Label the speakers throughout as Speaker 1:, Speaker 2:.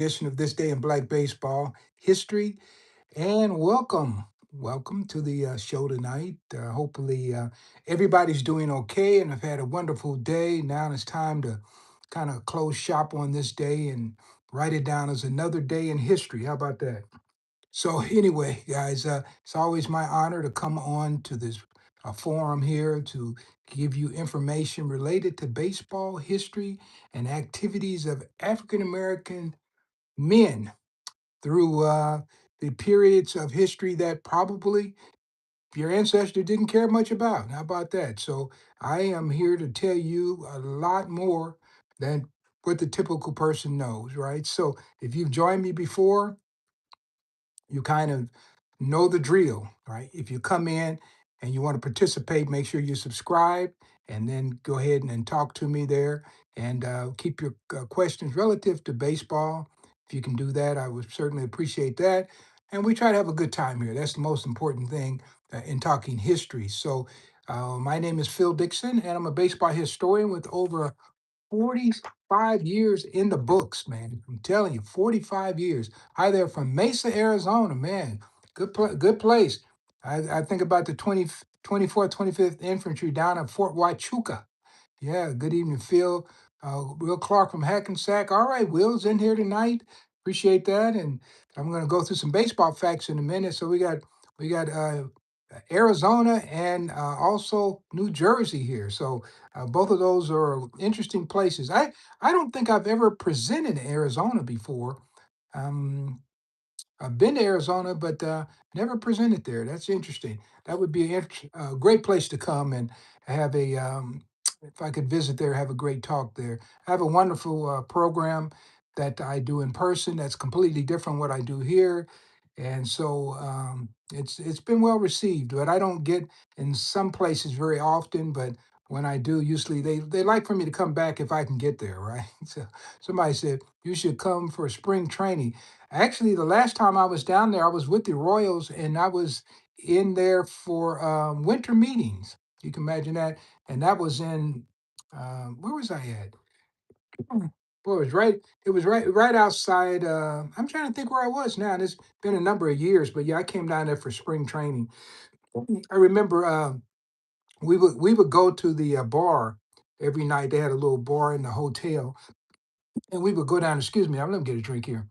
Speaker 1: Edition of This Day in Black Baseball History. And welcome to the show tonight. Hopefully, everybody's doing okay and have had a wonderful day. Now it's time to kind of close shop on this day and write it down as another day in history. How about that? So, anyway, guys, it's always my honor to come on to this forum here to give you information related to baseball history and activities of African American men through the periods of history that probably your ancestor didn't care much about. How about that? So I am here to tell you a lot more than what the typical person knows, right? So if you've joined me before, you kind of know the drill, right? If you come in and you want to participate, make sure you subscribe and then go ahead and talk to me there and keep your questions relative to baseball. If you can do that, I would certainly appreciate that. And we try to have a good time here. That's the most important thing in talking history. So, my name is Phil Dixon, and I'm a baseball historian with over 45 years in the books, man. I'm telling you, 45 years. Hi there from Mesa, Arizona, man. Good place. I think about the 24th, 25th Infantry down at Fort Huachuca. Yeah, good evening, Phil. Will Clark from Hackensack. All right, Will's in here tonight. Appreciate that. And I'm going to go through some baseball facts in a minute. So we got Arizona and also New Jersey here. So both of those are interesting places. I don't think I've ever presented in Arizona before. Um, I've been to Arizona, but never presented there. That's interesting. That would be a great place to come and have if I could visit there, have a great talk there. I have a wonderful program that I do in person that's completely different what I do here. And so it's been well received, but I don't get in some places very often. But when I do, usually they like for me to come back if I can get there, right? So somebody said you should come for spring training. Actually, the last time I was down there, I was with the Royals and I was in there for winter meetings. You can imagine that. And that was in, where was I at? Boy, it was right outside. I'm trying to think where I was now. And it's been a number of years, but yeah, I came down there for spring training. I remember we would go to the bar every night. They had a little bar in the hotel, and we would go down. Excuse me, I'm gonna get a drink here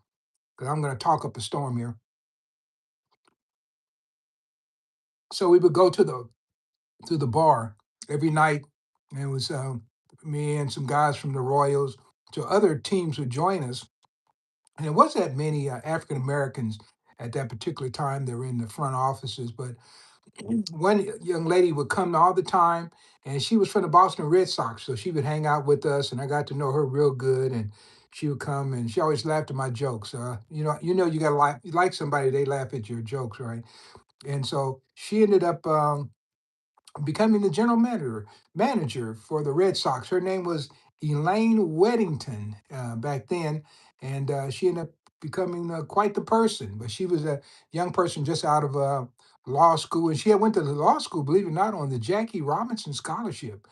Speaker 1: because I'm gonna talk up a storm here. So we would go to the bar every night. And it was me and some guys from the Royals. So other teams would join us. And it wasn't that many African Americans at that particular time. They were in the front offices. But one young lady would come all the time, and she was from the Boston Red Sox. So she would hang out with us, and I got to know her real good. And she would come, and she always laughed at my jokes. You got to like somebody, they laugh at your jokes, right? And so she ended up becoming the general manager for the Red Sox. Her name was Elaine Weddington back then, and she ended up becoming quite the person. But she was a young person just out of law school, and she had went to the law school, believe it or not, on the Jackie Robinson scholarship.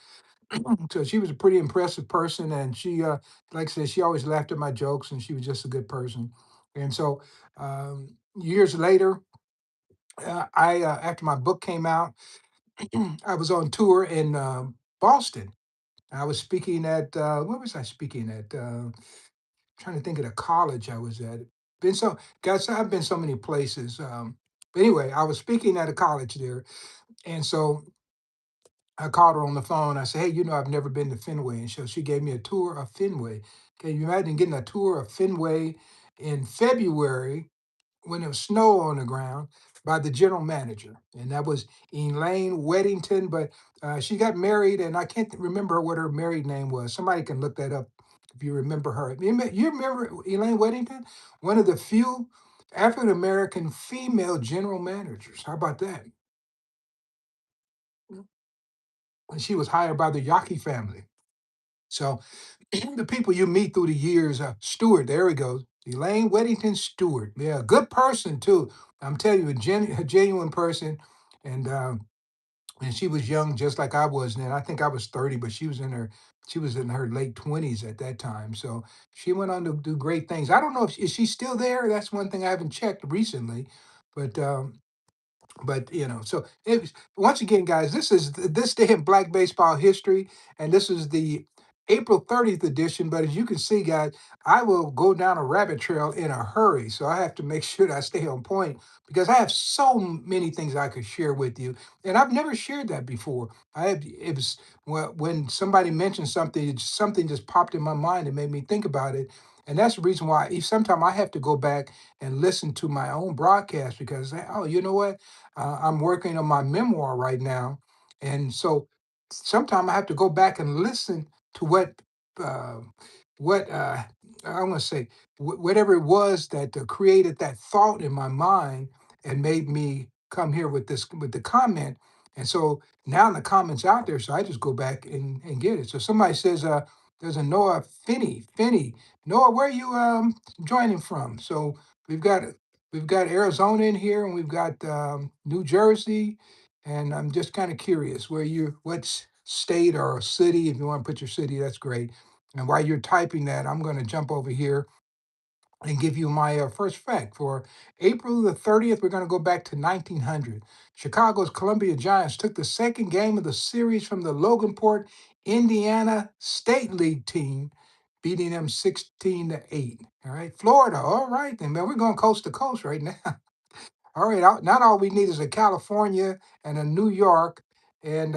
Speaker 1: So she was a pretty impressive person, and she, like I said, she always laughed at my jokes, and she was just a good person. And so years later, I after my book came out. I was on tour in Boston. I was speaking at where was I speaking at? Trying to think of the college I was at. Been so Guys, I've been so many places. But anyway, I was speaking at a college there, and so I called her on the phone. I said, "Hey, I've never been to Fenway," and so she gave me a tour of Fenway. Can you imagine getting a tour of Fenway in February when there was snow on the ground by the general manager, and that was Elaine Weddington. But she got married, and I can't remember what her married name was. Somebody can look that up if you remember her. You remember Elaine Weddington? One of the few African American female general managers. How about that? And she was hired by the Yaki family. So the people you meet through the years, Stewart, there we go. Elaine Weddington Stewart. Yeah, good person too. I'm telling you, a genuine person. And and she was young just like I was then. I think I was 30, but she was in her late 20s at that time. So she went on to do great things. I don't know if is she still there. That's one thing I haven't checked recently, but so once again, guys, this is this day in Black baseball history, and this is the April 30th edition. But as you can see, guys, I will go down a rabbit trail in a hurry, so I have to make sure that I stay on point because I have so many things I could share with you, and I've never shared that before. I have it was when somebody mentioned something, something just popped in my mind and made me think about it. And that's the reason why sometimes I have to go back and listen to my own broadcast because, oh, you know what? I'm working on my memoir right now, and so sometimes I have to go back and listen to uh, what I'm going to say, whatever it was that created that thought in my mind and made me come here with this with the comment. And so now the comment's out there, so I just go back and get it. So somebody says, "There's a Noah Finney. Noah, where are you joining from?" So we've got we've got Arizona in here, and we've got New Jersey, and I'm just kind of curious what state or city, if you want to put your city, that's great. And while you're typing that, I'm going to jump over here and give you my first fact. For April the 30th, we're going to go back to 1900. Chicago's Columbia Giants took the second game of the series from the Loganport, Indiana State League team, beating them 16-8. All right, Florida. All right, then, man, we're going coast to coast right now. All right, not all we need is a California and a New York, and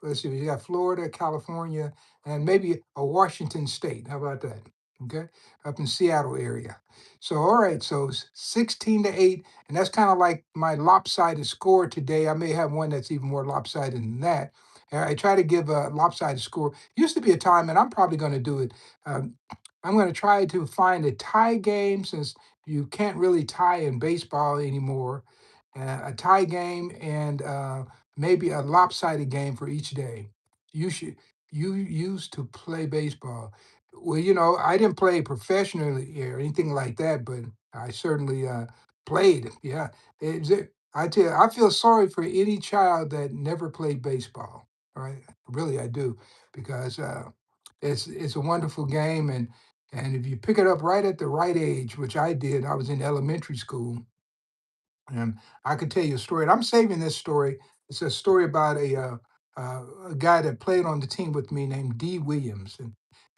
Speaker 1: let's see, we got Florida, California, and maybe a Washington State. How about that? Okay, up in Seattle area. So all right, so 16-8, and that's kind of like my lopsided score today. I may have one that's even more lopsided than that. I try to give a lopsided score. Used to be a time, and I'm probably going to do it. Um, I'm going to try to find a tie game since you can't really tie in baseball anymore. A tie game and maybe a lopsided game for each day. You should you used to play baseball. Well, I didn't play professionally or anything like that, but I certainly played. Yeah, I tell you, I feel sorry for any child that never played baseball. Right, really, I do, because it's a wonderful game, and if you pick it up right at the right age, which I did, I was in elementary school, and I could tell you a story. And I'm saving this story. It's a story about a guy that played on the team with me named D. Williams,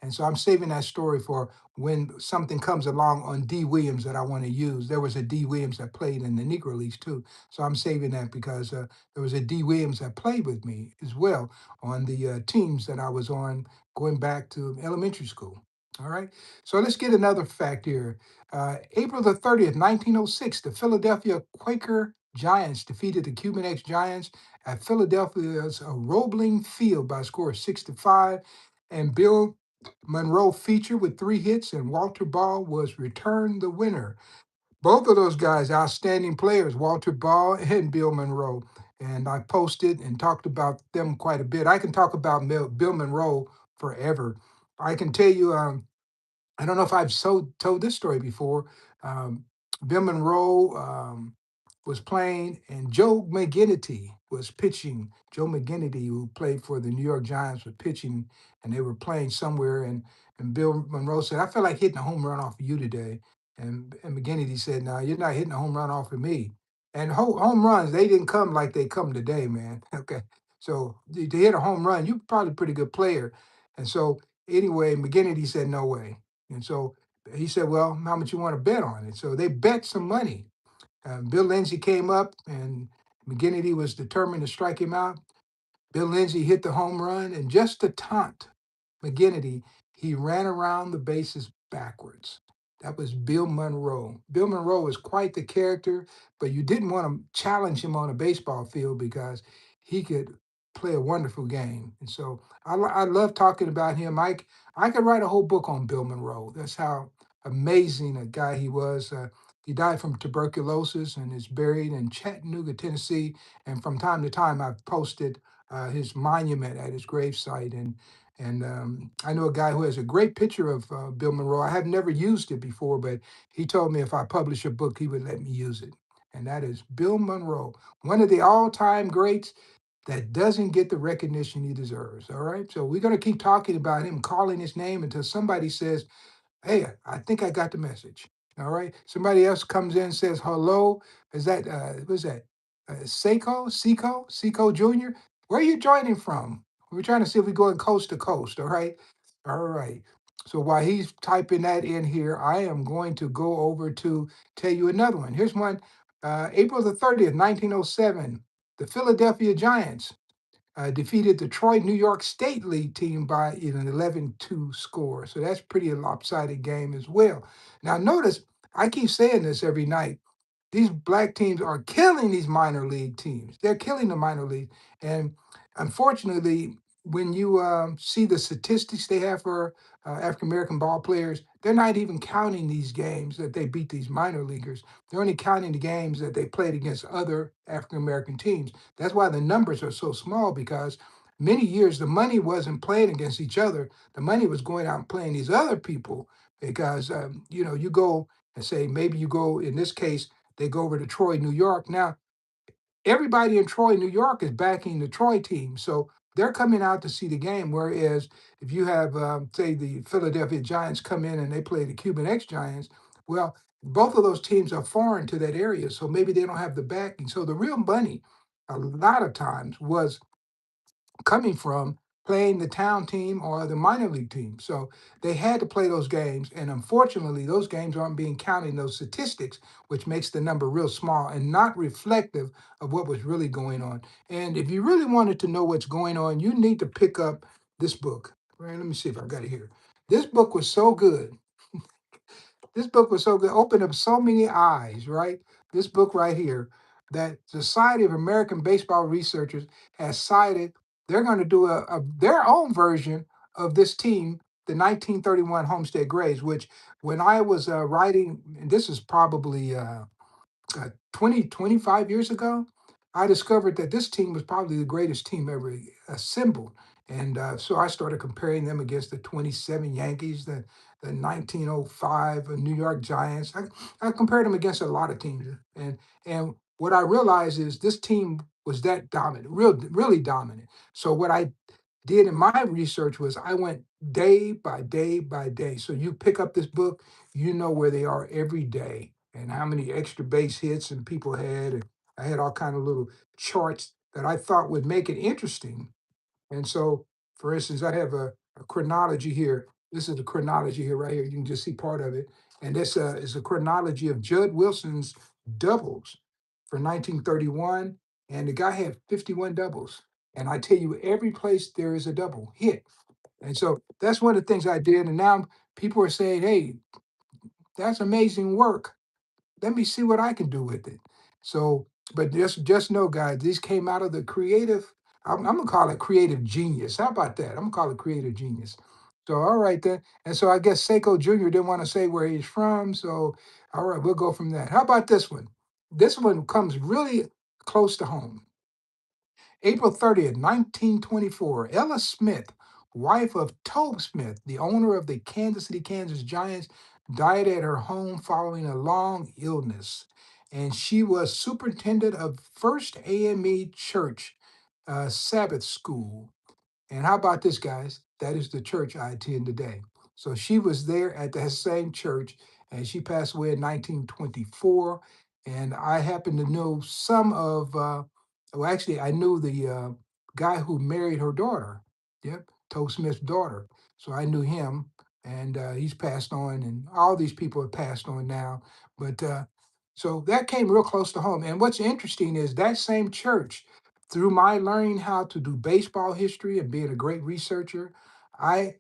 Speaker 1: and so I'm saving that story for when something comes along on D. Williams that I want to use. There was a D. Williams that played in the Negro Leagues too, so I'm saving that because there was a D. Williams that played with me as well on the teams that I was on going back to elementary school. All right, so let's get another fact here. April the 30th, 1906, the Philadelphia Quaker Giants defeated the Cuban X Giants at Philadelphia's Roebling Field by a score of 6-5. And Bill Monroe featured with 3 hits, and Walter Ball was returned the winner. Both of those guys, outstanding players, Walter Ball and Bill Monroe. And I posted and talked about them quite a bit. I can talk about Bill Monroe forever. I can tell you, I don't know if I've told this story before. Um, Bill Monroe was playing, and Joe McGinnity was pitching. Joe McGinnity, who played for the New York Giants, was pitching, and they were playing somewhere. And Bill Monroe said, "I feel like hitting a home run off of you today." And McGinnity said, "No, you're not hitting a home run off of me." And home runs, they didn't come like they come today, man. Okay, so to hit a home run, you're probably a pretty good player. And so anyway, McGinnity said, "No way." And so he said, "Well, how much you want to bet on it?" So they bet some money. Bill Lindsay came up, and McGinnity was determined to strike him out. Bill Lindsay hit the home run, and just to taunt McGinnity, he ran around the bases backwards. That was Bill Monroe. Bill Monroe was quite the character, but you didn't want to challenge him on a baseball field because he could play a wonderful game. And so I love talking about him. I could write a whole book on Bill Monroe. That's how amazing a guy he was. He died from tuberculosis and is buried in Chattanooga, Tennessee. And from time to time, I've posted his monument at his gravesite. And I know a guy who has a great picture of Bill Monroe. I have never used it before, but he told me if I publish a book, he would let me use it. And that is Bill Monroe, one of the all-time greats. that doesn't get the recognition he deserves. All right. So we're going to keep talking about him, calling his name until somebody says, hey, I think I got the message. All right. Somebody else comes in and says hello. Is that what's that? Seiko Jr. Where are you joining from? We're trying to see if we're going coast to coast. All right. All right. So while he's typing that in here, I am going to go over to tell you another one. Here's one. April the 30th, 1907. The Philadelphia Giants defeated the Troy New York State League team by an 11-2 score. So that's pretty lopsided game as well. Now notice, I keep saying this every night. These black teams are killing these minor league teams. They're killing the minor league. And unfortunately, when you see the statistics they have for African American ball players, they're not even counting these games that they beat these minor leaguers. They're only counting the games that they played against other African American teams. That's why the numbers are so small, because many years the money wasn't playing against each other. The money was going out and playing these other people because, you go and say, maybe you go, in this case, they go over to Troy, New York. Now, everybody in Troy, New York is backing the Troy team. So they're coming out to see the game. Whereas if you have, say, the Philadelphia Giants come in and they play the Cuban X Giants, well, both of those teams are foreign to that area. So maybe they don't have the backing. So the real money, a lot of times, was coming from playing the town team or the minor league team. So they had to play those games. And unfortunately, those games aren't being counted in those statistics, which makes the number real small and not reflective of what was really going on. And if you really wanted to know what's going on, you need to pick up this book. Right, let me see if I got it here. This book was so good. This book was so good, opened up so many eyes, right? This book right here, that Society of American Baseball Researchers has cited, they're going to do their own version of this team, the 1931 Homestead Grays, which when I was writing, and this is probably 25 years ago, I discovered that this team was probably the greatest team ever assembled. And so I started comparing them against the 27 Yankees, the 1905 New York Giants. I compared them against a lot of teams. And what I realized is this team was that dominant, really dominant. So what I did in my research was I went day by day by day. So you pick up this book, you know where they are every day and how many extra base hits and people had. And I had all kind of little charts that I thought would make it interesting. And so, for instance, I have a chronology here. This is the chronology here, right here. You can just see part of it. And this is a chronology of Judd Wilson's doubles for 1931. And the guy had 51 doubles. And I tell you, every place there is a double hit. And so that's one of the things I did. And now people are saying, hey, that's amazing work. Let me see what I can do with it. So, but just know, guys, these came out of the creative. I'm gonna call it creative genius. How about that? I'm gonna call it creative genius. So, all right then. And so I guess Seiko Jr. didn't want to say where he's from. So, all right, we'll go from that. How about this one? This one comes really close to home. April 30th, 1924, Ella Smith, wife of Tobe Smith, the owner of the Kansas City, Kansas Giants, died at her home following a long illness. And she was superintendent of First AME Church Sabbath School. And how about this, guys? That is the church I attend today. So she was there at that same church, and she passed away in 1924. And I happen to know some of, well, actually, I knew the guy who married her daughter. Yep, Toe Smith's daughter. So I knew him, and he's passed on, and all these people have passed on now. But so that came real close to home. And what's interesting is that same church, through my learning how to do baseball history and being a great researcher, I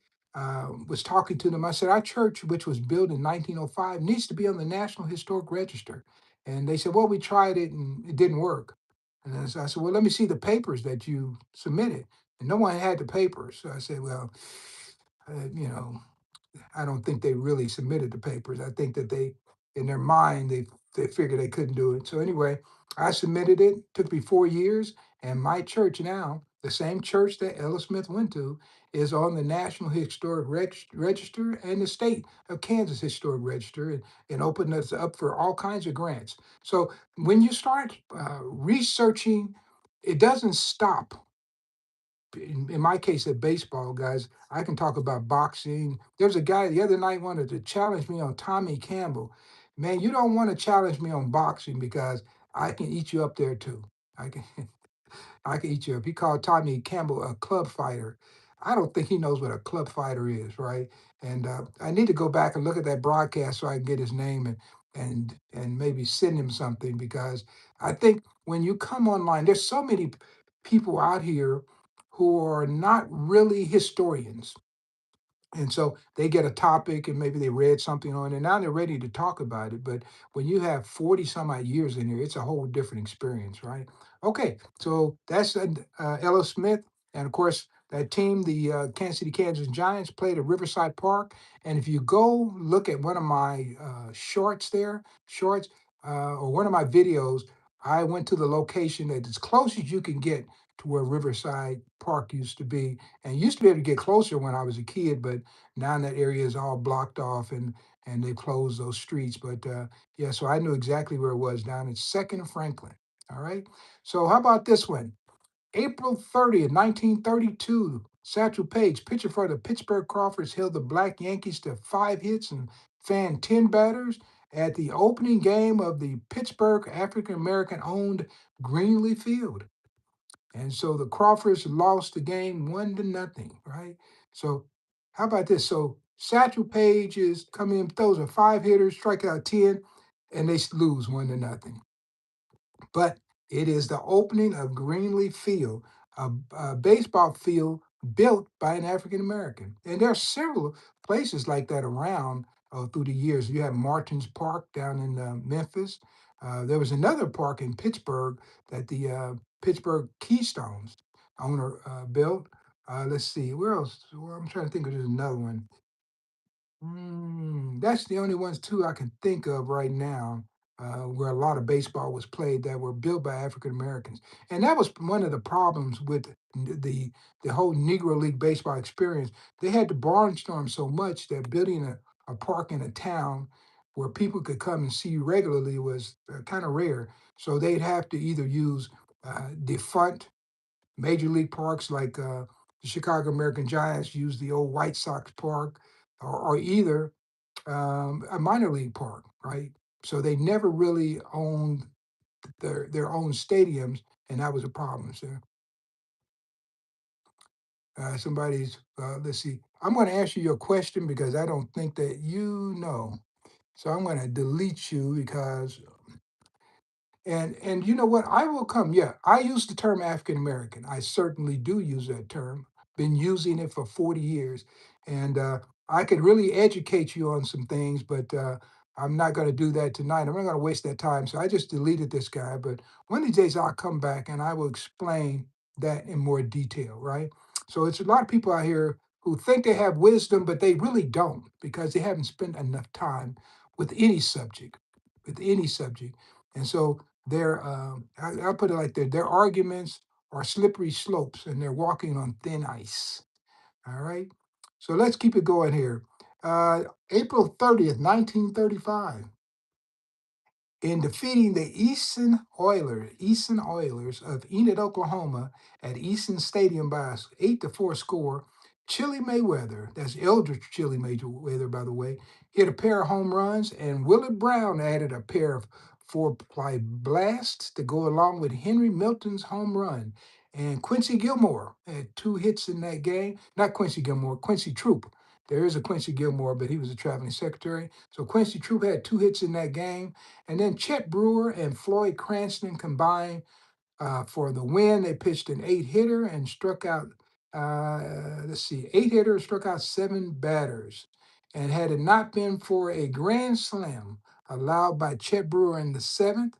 Speaker 1: was talking to them. I said, our church, which was built in 1905, needs to be on the National Historic Register. And they said, well, we tried it and it didn't work. And I said, well, let me see the papers that you submitted. And no one had the papers. So I said, well, you know, I don't think they really submitted the papers. I think that they, in their mind, they figured they couldn't do it. So anyway, I submitted it. Took me 4 years, and my church now, the same church that Ella Smith went to, is on the National Historic Register and the state of Kansas Historic Register, and opened us up for all kinds of grants. So when you start researching it doesn't stop. In my case, at baseball, guys, I can talk about boxing. There's a guy the other night wanted to challenge me on Tommy Campbell. Man, you don't want to challenge me on boxing because I can eat you up there too. I can. I can eat you up. He called Tommy Campbell a club fighter. I don't think he knows what a club fighter is, right? And I need to go back and look at that broadcast so I can get his name and maybe send him something because I think when you come online, there's so many people out here who are not really historians, and so they get a topic and maybe they read something on it. And now they're ready to talk about it. But when you have 40 some odd years in here, it's a whole different experience, right? Okay, so that's Ella Smith. And of course, that team, the Kansas City Kansas Giants, played at Riverside Park. And if you go look at one of my shorts, or one of my videos, I went to the location that as close as you can get to where Riverside Park used to be. And used to be able to get closer when I was a kid, but now that area is all blocked off and they closed those streets. But yeah, so I knew exactly where it was down at Second and Franklin. All right. So how about this one? April 30th, 1932, Satchel Paige, pitcher for the Pittsburgh Crawfords, held the Black Yankees to 5 hits and fanned 10 batters at the opening game of the Pittsburgh African American owned Greenlee Field. And so the Crawfords lost the game 1-0, right? So how about this? So Satchel Paige is coming in, throws a 5 hitter, strike out 10, and they lose 1-0. But it is the opening of Greenleaf Field, a baseball field built by an African American. And there are several places like that around through the years. You have Martins Park down in Memphis. There was another park in Pittsburgh that the Pittsburgh Keystones owner built. Let's see, where else? Well, I'm trying to think of there's another one. That's the only ones two I can think of right now, where a lot of baseball was played that were built by African Americans, and that was one of the problems with the whole Negro League baseball experience. They had to barnstorm so much that building a park in a town where people could come and see regularly was kind of rare. So they'd have to either use defunct major league parks like the Chicago American Giants use the old White Sox park, or either a minor league park, right? So they never really owned their own stadiums, and that was a problem. So somebody's let's see. I'm going to ask you your question because I don't think that you know. So I'm going to delete you because and you know what? I will come. Yeah, I use the term African American. I certainly do use that term. Been using it for 40 years, and I could really educate you on some things, but I'm not going to do that tonight. I'm not going to waste that time. So I just deleted this guy. But one of these days I'll come back and I will explain that in more detail. Right. So it's a lot of people out here who think they have wisdom, but they really don't because they haven't spent enough time with any subject, with any subject. And so I'll put it like that, their arguments are slippery slopes and they're walking on thin ice. All right. So let's keep it going here. April 30th, 1935, in defeating the Easton Oilers of Enid, Oklahoma at Easton Stadium by 8-4 score. Chili Mayweather, that's Eldridge Chili Mayweather, by the way, hit a pair of home runs, and Willard Brown added a pair of four-ply blasts to go along with Henry Milton's home run. And Quincy Gilmore had 2 hits in that game. Not Quincy Gilmore, Quincy Troop. There is a Quincy Gilmore, but he was a traveling secretary. So Quincy Troop had 2 hits in that game. And then Chet Brewer and Floyd Cranston combined for the win. They pitched an 8 hitter and struck out, 8 hitters, struck out 7 batters. And had it not been for a grand slam allowed by Chet Brewer in the seventh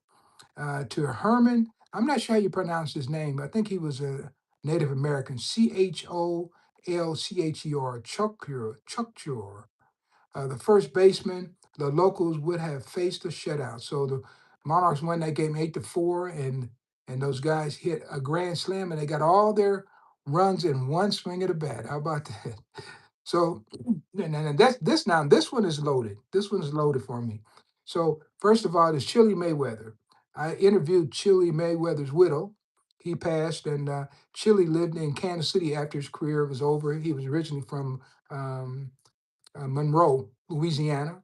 Speaker 1: to Herman, I'm not sure how you pronounce his name, but I think he was a Native American, Cholcher, Chukchure, the first baseman, the locals would have faced a shutout. So the Monarchs won that game 8-4, and those guys hit a grand slam, and they got all their runs in one swing of the bat. How about that? So, and that's this now. This one is loaded. This one is loaded for me. So, first of all, there's Chili Mayweather. I interviewed Chili Mayweather's widow. he passed, and Chili lived in Kansas City after his career was over. He was originally from um, Monroe, Louisiana,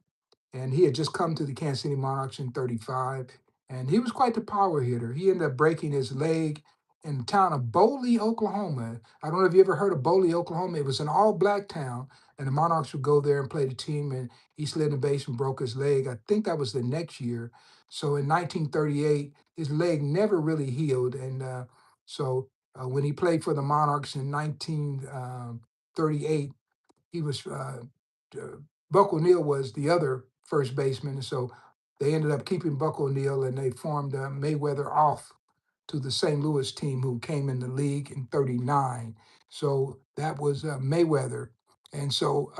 Speaker 1: and he had just come to the Kansas City Monarchs in 35, and he was quite the power hitter. He ended up breaking his leg in the town of Boley, Oklahoma. I don't know if you ever heard of Boley, Oklahoma. It was an all-black town, and the Monarchs would go there and play the team, and he slid in the base and broke his leg. I think that was the next year. So in 1938, his leg never really healed, and when he played for the Monarchs in 1938, he was uh, Buck O'Neill was the other first baseman, and so they ended up keeping Buck O'Neill, and they formed Mayweather off to the St. Louis team who came in the league in '39. So that was Mayweather, and so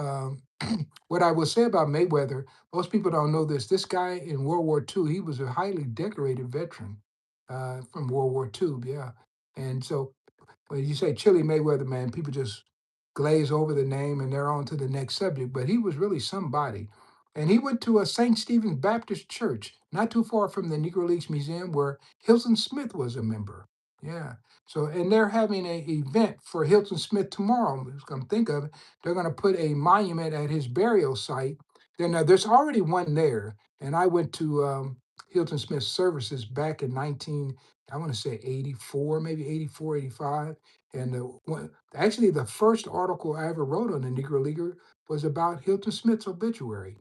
Speaker 1: what I will say about Mayweather, most people don't know this. This guy in World War II, he was a highly decorated veteran from World War II. Yeah, and so when you say Chili Mayweather, man, people just glaze over the name and they're on to the next subject. But he was really somebody. And he went to a St. Stephen's Baptist Church, not too far from the Negro Leagues Museum, where Hilton Smith was a member. Yeah. So, and they're having an event for Hilton Smith tomorrow. Come think of it, they're going to put a monument at his burial site. Then now there's already one there, and I went to Hilton Smith's services back in 19, I want to say 84, maybe 84, 85. And actually, the first article I ever wrote on the Negro Leaguer was about Hilton Smith's obituary.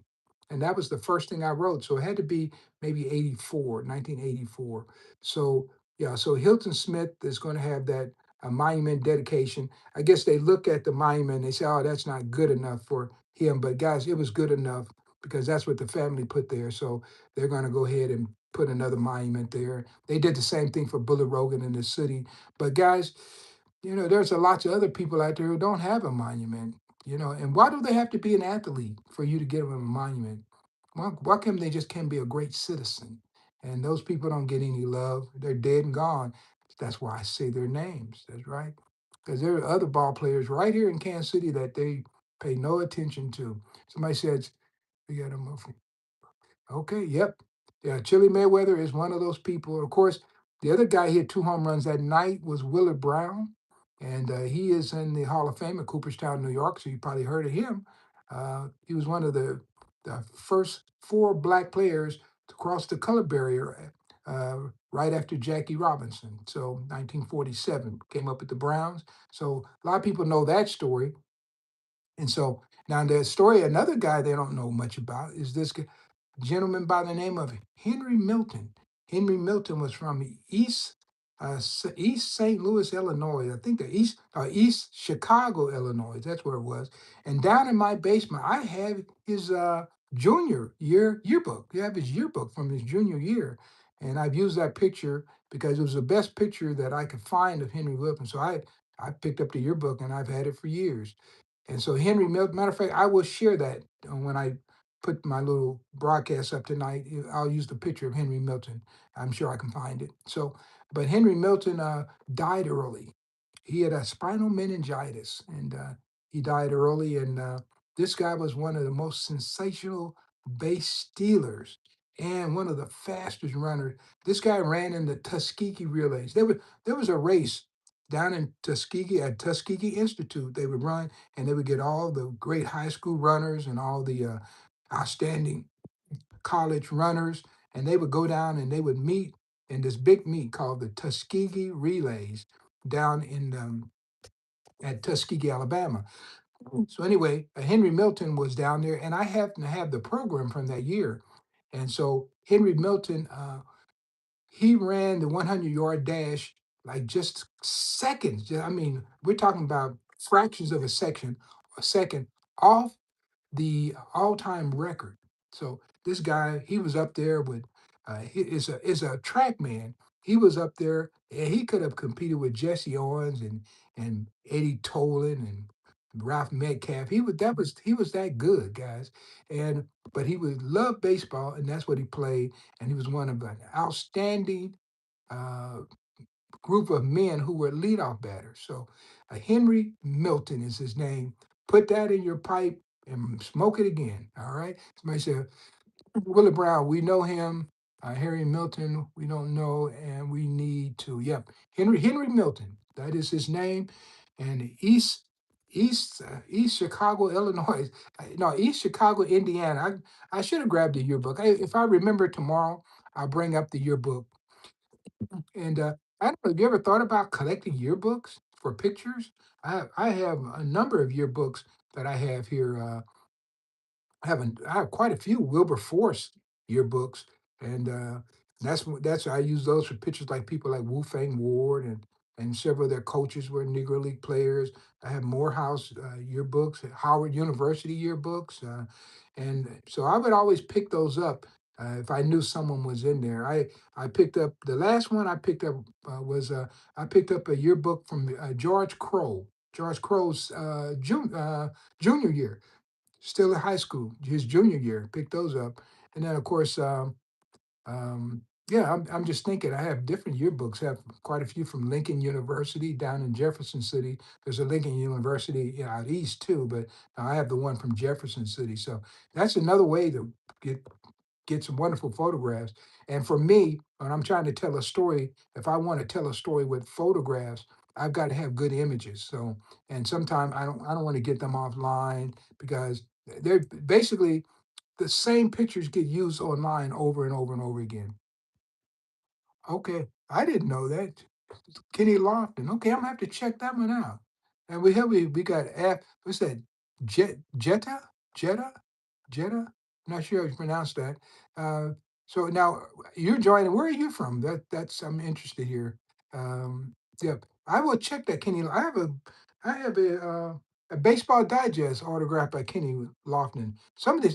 Speaker 1: And that was the first thing I wrote. So it had to be maybe 84, 1984. So, yeah, so Hilton Smith is going to have that monument dedication. I guess they look at the monument and they say, oh, that's not good enough for him. But guys, it was good enough because that's what the family put there. So they're going to go ahead and put another monument there. They did the same thing for Bullet Rogan in the city. But guys, there's a lot of other people out there who don't have a monument, and why do they have to be an athlete for you to give them a monument? Why come they just can't be a great citizen? And those people don't get any love. They're dead and gone. That's why I say their names. That's right. Because there are other ball players right here in Kansas City that they pay no attention to. Somebody says, we got a Okay, yep. Yeah, Chili Mayweather is one of those people. Of course, the other guy hit two home runs that night was Willard Brown, and he is in the Hall of Fame in Cooperstown, New York. So you probably heard of him. He was one of the first four black players to cross the color barrier right after Jackie Robinson. So 1947 came up with the Browns. So a lot of people know that story. And so now the story, another guy they don't know much about is this gentleman by the name of Henry Milton. Henry Milton was from East St. Louis, Illinois. I think the East Chicago, Illinois. That's where it was. And down in my basement, I have his junior year yearbook. You have his yearbook from his junior year, and I've used that picture because it was the best picture that I could find of Henry Milton. So I picked up the yearbook and I've had it for years. And so Henry Milton, matter of fact, I will share that when I put my little broadcast up tonight. I'll use the picture of Henry Milton. I'm sure I can find it. So, but Henry Milton died early. He had a spinal meningitis, and he died early. And this guy was one of the most sensational base stealers and one of the fastest runners. This guy ran in the Tuskegee relays. There was a race down in Tuskegee at Tuskegee Institute. They would run, and they would get all the great high school runners and all the outstanding college runners, and they would go down and they would meet in this big meet called the Tuskegee Relays down in at Tuskegee, Alabama. So anyway, Henry Milton was down there, and I happened to have the program from that year. And so Henry Milton, he ran the 100-yard dash like just seconds. I mean, we're talking about fractions of a second off the all-time record. So this guy, he was up there with he is a track man. He was up there and he could have competed with Jesse Owens and Eddie Tolan and Ralph Metcalf. He was that good, guys. And but he would love baseball, and that's what he played. And he was one of an outstanding uh, group of men who were leadoff batters. So Henry Milton is his name. Put that in your pipe and smoke it again. All right. Somebody said, Willie Brown, we know him. Harry Milton, we don't know, and we need to. Yep, Henry Milton. That is his name, and East Chicago, Illinois. No, East Chicago, Indiana. I should have grabbed the yearbook. If I remember tomorrow, I'll bring up the yearbook. And I don't know. Have you ever thought about collecting yearbooks for pictures? I have a number of yearbooks that I have here. I have quite a few Wilberforce yearbooks, and that's I use those for pictures like people like Wu Fang Ward and several of their coaches were Negro League players. I have Morehouse yearbooks, Howard University yearbooks, and so I would always pick those up if I knew someone was in there. I picked up the last one I picked up was I picked up a yearbook from George Crow. George Crow's junior year, still in high school, his junior year, picked those up. And then, of course, yeah, I'm just thinking I have different yearbooks. I have quite a few from Lincoln University down in Jefferson City. There's a Lincoln University, out east too, but I have the one from Jefferson City. So that's another way to get get some wonderful photographs. And for me, when I'm trying to tell a story, if I want to tell a story with photographs, I've got to have good images. So, and sometimes I don't want to get them offline because they're basically the same pictures get used online over and over and over again. Okay, I didn't know that. Kenny Lofton. Okay, I'm gonna have to check that one out. And we got what's that? Jetta, Jetta. Not sure how you pronounce that. Uh, so now you're joining. Where are you from? That's I'm interested here. Yep, I will check that Kenny. I have a baseball digest autographed by Kenny Lofton. Some of this,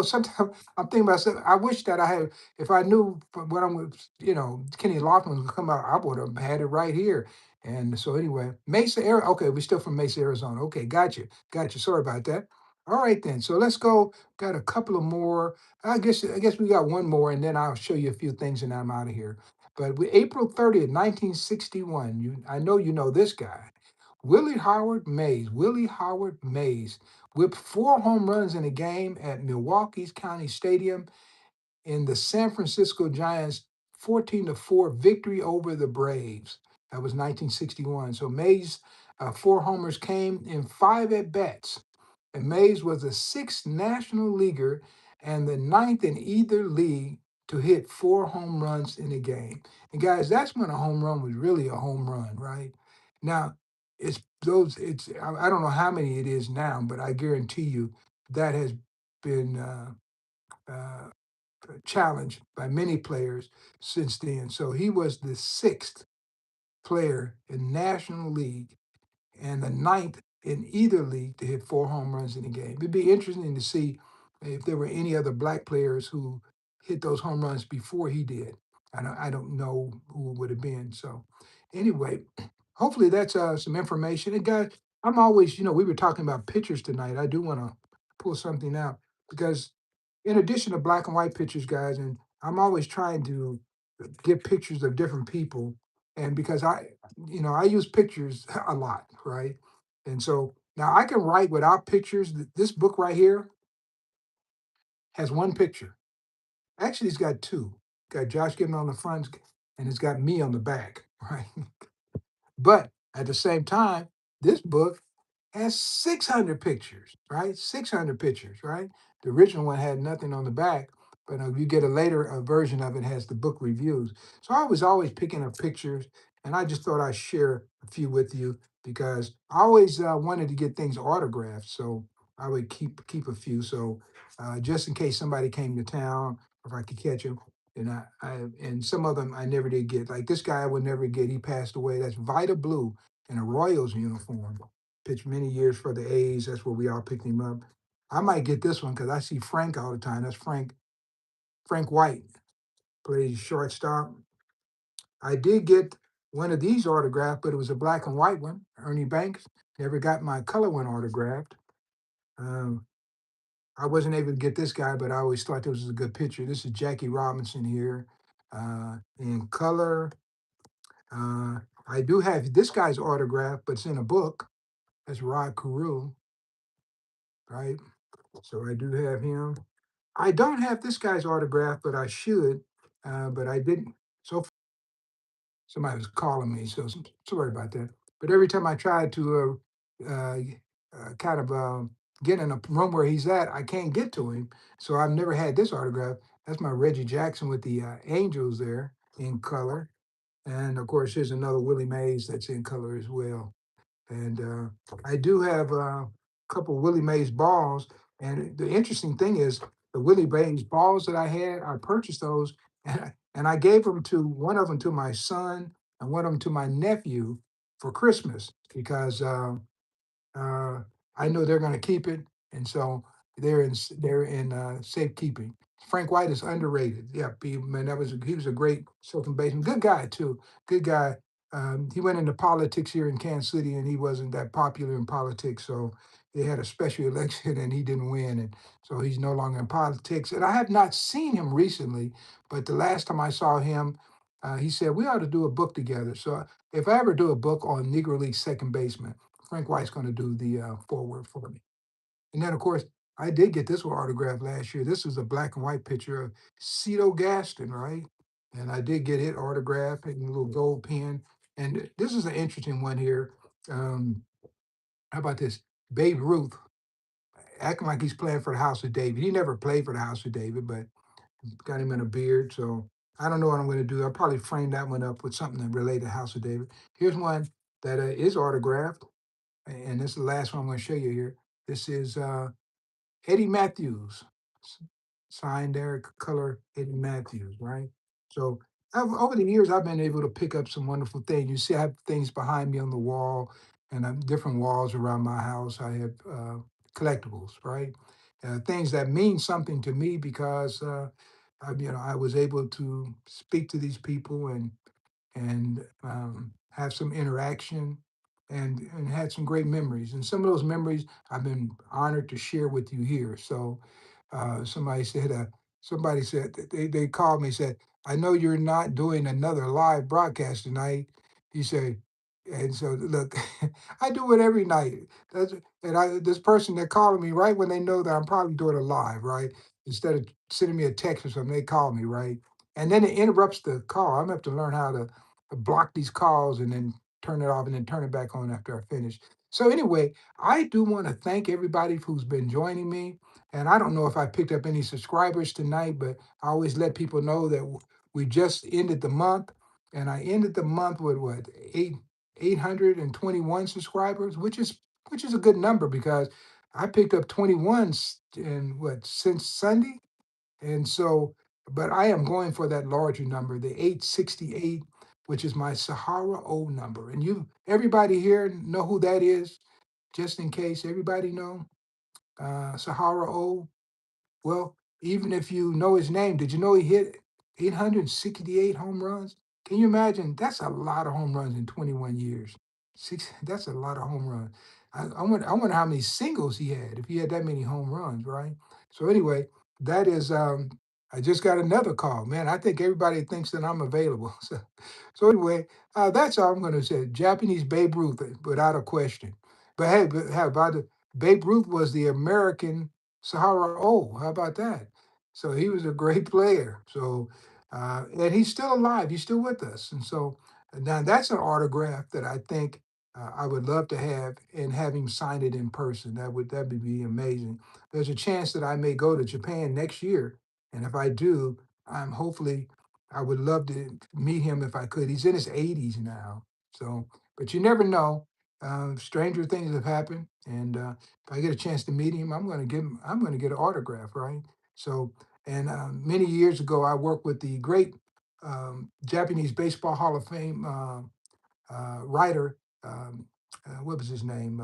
Speaker 1: sometimes I'm thinking about. I wish that I had. If I knew what I'm with, Kenny Lofton was gonna come out, I would have had it right here. And so anyway, Mesa, okay, we're still from Mesa, Arizona. Okay, gotcha. Sorry about that. All right then. So let's go. Got a couple of more. I guess we got one more, and then I'll show you a few things, and I'm out of here. But April 30th, 1961. I know you know this guy, Willie Howard Mays. Willie Howard Mays whipped 4 home runs in a game at Milwaukee's County Stadium in the San Francisco Giants 14-4 victory over the Braves. That was 1961. So Mays' 4 homers came in 5 at bats. And Mays was the sixth National Leaguer and the ninth in either league to hit 4 home runs in a game. And guys, that's when a home run was really a home run, right? Now, I don't know how many it is now, but I guarantee you that has been uh, challenged by many players since then. So he was the sixth player in National League and the ninth in either league to hit 4 home runs in a game. It'd be interesting to see if there were any other black players who hit those home runs before he did. I don't know who it would have been. So anyway, hopefully that's some information. And guys, I'm always, we were talking about pictures tonight. I do want to pull something out because in addition to black and white pictures, guys, and I'm always trying to get pictures of different people. And because I use pictures a lot, right? And so now I can write without pictures. This book right here has one picture. Actually, it's got two. Got Josh Given on the front, and it's got me on the back, right? But at the same time, this book has 600 pictures, right? 600 pictures, right? The original one had nothing on the back, but you get a later version of it has the book reviews. So I was always picking up pictures, and I just thought I'd share a few with you because I always wanted to get things autographed. So I would keep a few. So just in case somebody came to town, or if I could catch them. And some of them I never did get. Like this guy I would never get. He passed away. That's Vita Blue in a Royals uniform. Pitched many years for the A's. That's where we all picked him up. I might get this one because I see Frank all the time. That's Frank White, plays shortstop. I did get one of these autographed, but it was a black and white one. Ernie Banks. Never got my color one autographed. Um, I wasn't able to get this guy, but I always thought this was a good picture. This is Jackie Robinson here in color. I do have this guy's autograph, but it's in a book. That's Rod Carew, right? So I do have him. I don't have this guy's autograph, but I should. but I didn't. So somebody was calling me, so sorry about that. But every time I tried to kind of get in a room where he's at, I can't get to him. So I've never had this autograph. That's my Reggie Jackson with the angels there in color. And of course, here's another Willie Mays that's in color as well. And I do have a couple Willie Mays balls. And the interesting thing is, the Willie Mays balls that I had, I purchased those and I gave them to one of them to my son and one of them to my nephew for Christmas because uh, I know they're going to keep it, and so they're in safekeeping. Frank White is underrated. Yeah, man, he was a great second baseman, good guy too, good guy. He went into politics here in Kansas City, and he wasn't that popular in politics, so they had a special election, and he didn't win, and so he's no longer in politics. And I have not seen him recently, but the last time I saw him, he said we ought to do a book together. So if I ever do a book on Negro League second baseman, Frank White's going to do the foreword for me. And then, of course, I did get this one autographed last year. This is a black and white picture of Cito Gaston, right? And I did get it autographed in a little gold pen. And this is an interesting one here. Um, how about this? Babe Ruth acting like he's playing for the House of David. He never played for the House of David, but got him in a beard. So I don't know what I'm going to do. I'll probably frame that one up with something that related to House of David. Here's one that is autographed. And this is the last one I'm going to show you here. This is Eddie Matthews, signed there, color Eddie Matthews, right? So over the years, I've been able to pick up some wonderful things. You see, I have things behind me on the wall, and different walls around my house. I have collectibles, right? Things that mean something to me because I was able to speak to these people and have some interaction and had some great memories. And some of those memories I've been honored to share with you here. So uh, somebody said, uh, somebody said they called me and said, I know you're not doing another live broadcast tonight. He said, and so look, I do it every night. That's and this person they're calling me right when they know that I'm probably doing a live, right? Instead of sending me a text or something, they call me, right? And then it interrupts the call. I'm gonna have to learn how to block these calls and then turn it off and then turn it back on after I finish. So anyway, I do want to thank everybody who's been joining me. And I don't know if I picked up any subscribers tonight, but I always let people know that we just ended the month, and I ended the month with what 821 subscribers, which is a good number because I picked up 21 in what since Sunday, and so, but I am going for that larger number, the 868, which is my Sahara O number. And everybody here know who that is, just in case everybody know Sahara O. Well, even if you know his name, did you know he hit 868 home runs? Can you imagine? That's a lot of home runs in 21 years. That's a lot of home runs. I wonder how many singles he had if he had that many home runs, right? So anyway, that is I just got another call. Man, I think everybody thinks that I'm available. So anyway, that's all I'm gonna say. Japanese Babe Ruth, without a question. But how about it? Babe Ruth was the American Sahara O. How about that? So he was a great player. So and he's still alive. He's still with us. And so now that's an autograph that I think I would love to have and have him sign it in person. That would be amazing. There's a chance that I may go to Japan next year, and if I do, I'm hopefully I would love to meet him if I could. He's in his 80s now, so but you never know. Stranger things have happened, and if I get a chance to meet him, I'm going to get an autograph, right? So, and many years ago, I worked with the great Japanese Baseball Hall of Fame writer. What was his name?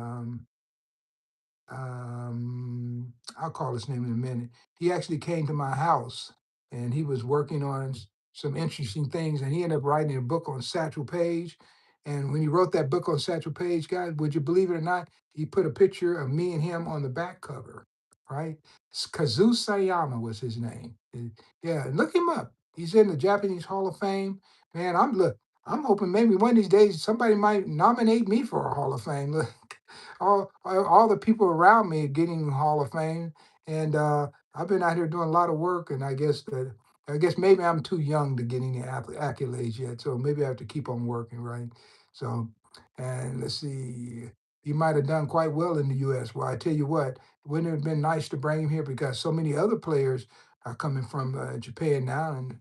Speaker 1: I'll call his name in a minute. He actually came to my house and he was working on some interesting things, and he ended up writing a book on Satchel Paige. And when he wrote that book on Satchel Paige, guys, would you believe it or not, he put a picture of me and him on the back cover, right? Kazu Sayama was his name. Yeah, look him up. He's in the Japanese Hall of Fame. Man, I'm hoping maybe one of these days somebody might nominate me for a Hall of Fame. Look, all the people around me getting Hall of Fame, and I've been out here doing a lot of work, and I guess that I guess maybe I'm too young to get any accolades yet, so maybe I have to keep on working, right? So, and let's see, he might have done quite well in the U.S. Well, I tell you what, wouldn't it have been nice to bring him here because so many other players are coming from Japan now, and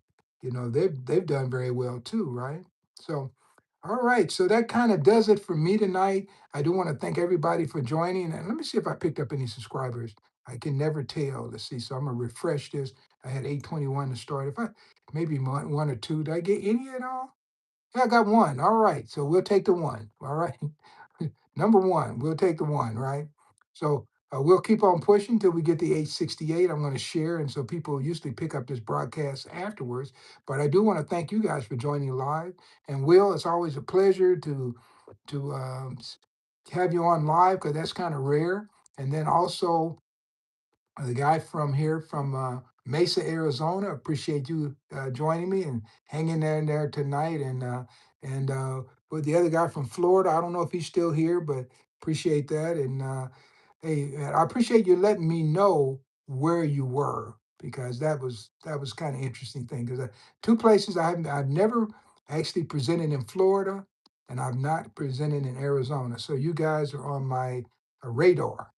Speaker 1: they've done very well too, right? So, all right, so that kind of does it for me tonight. I do want to thank everybody for joining, and let me see if I picked up any subscribers. I can never tell. Let's see. So I'm gonna refresh this. I had 821 to start. If I maybe one or two, did I get any at all? Yeah, I got one. All right. So we'll take the one. All right. Number one, we'll take the one, right? So we'll keep on pushing till we get the 868. I'm going to share. And so people usually pick up this broadcast afterwards. But I do want to thank you guys for joining live. And Will, it's always a pleasure to have you on live because that's kind of rare. And then also the guy from here from Mesa, Arizona. Appreciate you joining me and hanging there and there tonight. And with the other guy from Florida, I don't know if he's still here, but appreciate that. And hey, I appreciate you letting me know where you were because that was kind of interesting thing because two places I've never actually presented in Florida, and I've not presented in Arizona. So you guys are on my radar.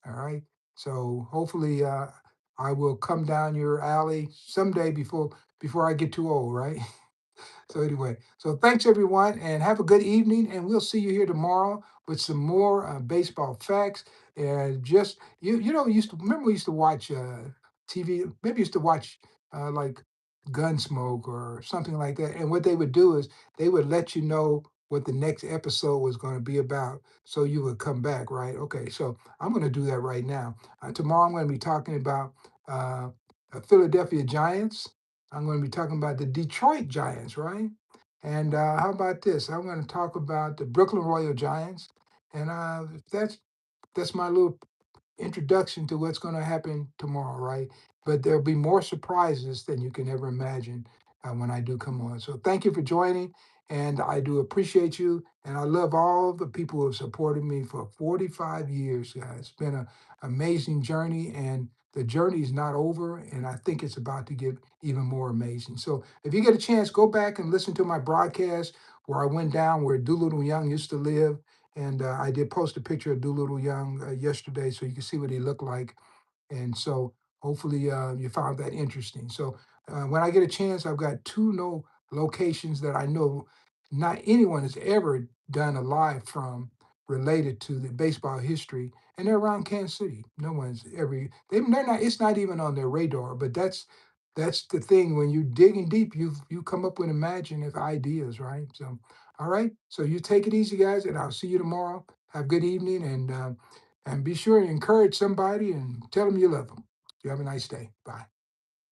Speaker 1: All right. So hopefully I will come down your alley someday before I get too old, right? So anyway, so thanks everyone and have a good evening and we'll see you here tomorrow with some more baseball facts and just we used to remember we used to watch TV, maybe used to watch like Gunsmoke or something like that. And what they would do is they would let you know what the next episode was going to be about so you would come back, right? Okay, so I'm going to do that right now. Tomorrow I'm going to be talking about Philadelphia Giants. I'm going to be talking about the Detroit Giants, right? And how about this? I'm going to talk about the Brooklyn Royal Giants, and that's my little introduction to what's going to happen tomorrow, right? But there'll be more surprises than you can ever imagine when I do come on. So thank you for joining, and I do appreciate you, and I love all the people who have supported me for 45 years, guys. It's been an amazing journey, and the journey is not over, and I think it's about to get even more amazing. So if you get a chance, go back and listen to my broadcast where I went down where Doolittle Young used to live, and I did post a picture of Doolittle Young yesterday so you can see what he looked like. And so hopefully you found that interesting. So when I get a chance, I've got two no locations that I know not anyone has ever done a live from related to the baseball history. And they're around Kansas City. No one's ever, they're not, it's not even on their radar, but that's the thing. When you're digging deep, you come up with imaginative ideas, right? So all right. So you take it easy, guys, and I'll see you tomorrow. Have a good evening, and be sure to encourage somebody and tell them you love them. You have a nice day. Bye.